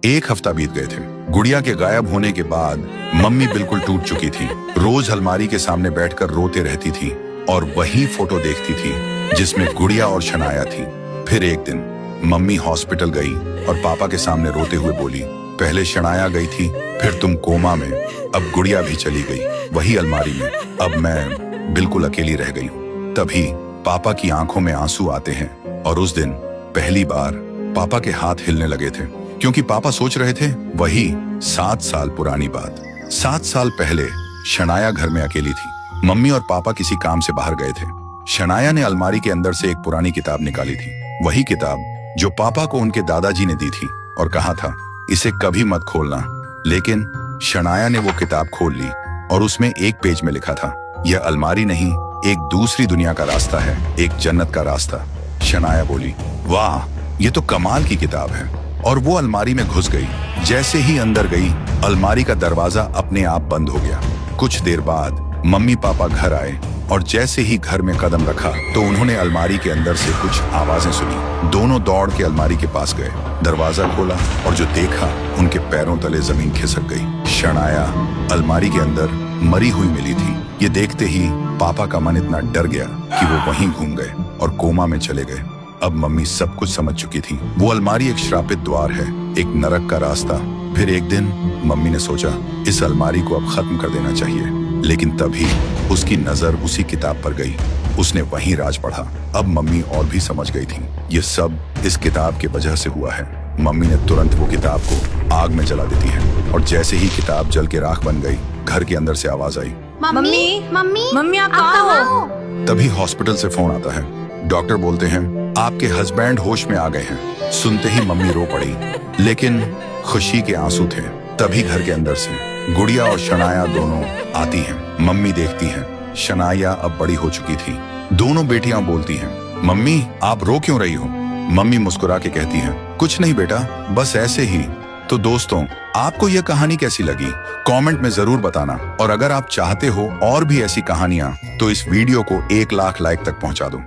एक हफ्ता बीत गए थे। गुड़िया के गायब होने के बाद मम्मी बिल्कुल टूट चुकी थी। रोज अलमारी के सामने बैठकर रोते रहती थी और वही फोटो देखती थी जिसमें गुड़िया और शनाया थी। फिर एक दिन मम्मी हॉस्पिटल गई और पापा के सामने रोते हुए बोली, पहले शनाया गई थी, फिर तुम कोमा में, अब गुड़िया भी चली गई वही अलमारी में। अब मैं बिल्कुल अकेली रह गई हूँ। तभी पापा की आंखों में आंसू आते हैं और उस दिन पहली बार पापा के हाथ हिलने लगे थे, क्योंकि पापा सोच रहे थे वही 7 साल पुरानी बात। 7 साल पहले शनाया घर में अकेली थी। मम्मी और पापा किसी काम से बाहर गए थे। शनाया ने अलमारी के अंदर से एक पुरानी किताब निकाली थी, वही किताब जो पापा को उनके दादाजी ने दी थी और कहा था इसे कभी मत खोलना। लेकिन शनाया ने वो किताब खोल ली और उसमें एक पेज में लिखा था, यह अलमारी नहीं, एक दूसरी दुनिया का रास्ता है, एक जन्नत का रास्ता। शनाया बोली, वाह, ये तो कमाल की किताब है, और वो अलमारी में घुस गई। जैसे ही अंदर गई, अलमारी का दरवाजा अपने आप बंद हो गया। कुछ देर बाद मम्मी पापा घर आए और जैसे ही घर में कदम रखा तो उन्होंने अलमारी के अंदर से कुछ आवाजें सुनी। दोनों दौड़ के अलमारी के पास गए, दरवाजा खोला और जो देखा उनके पैरों तले जमीन खिसक गई। शनाया अलमारी के अंदर मरी हुई मिली थी। ये देखते ही पापा का मन इतना डर गया कि वो वहीं घूम गए और कोमा में चले गए। अब मम्मी सब कुछ समझ चुकी थी। वो अलमारी एक श्रापित द्वार है, एक नरक का रास्ता। फिर एक दिन मम्मी ने सोचा इस अलमारी को अब खत्म कर देना चाहिए, लेकिन तभी उसकी नजर उसी किताब पर गई। उसने वहीं राज पढ़ा। अब मम्मी और भी समझ गई थी, ये सब इस किताब की वजह से हुआ है। मम्मी ने तुरंत वो किताब को आग में जला देती है और जैसे ही किताब जल के राख बन गई, घर के अंदर से आवाज आई, मम्मी मम्मी मम्मी आप कहाँ हो? तभी हॉस्पिटल से फोन आता है। डॉक्टर बोलते हैं आपके हस्बैंड होश में आ गए हैं। सुनते ही मम्मी रो पड़ी, लेकिन खुशी के आंसू थे। तभी घर के अंदर से गुड़िया और शनाया दोनों आती हैं। मम्मी देखती हैं शनाया अब बड़ी हो चुकी थी। दोनों बेटियां बोलती हैं, मम्मी आप रो क्यों रही हो? मम्मी मुस्कुरा के कहती हैं, कुछ नहीं बेटा, बस ऐसे ही। तो दोस्तों, आपको यह कहानी कैसी लगी कमेंट में जरूर बताना, और अगर आप चाहते हो और भी ऐसी कहानियां तो इस वीडियो को 1 लाख लाइक तक पहुंचा दो।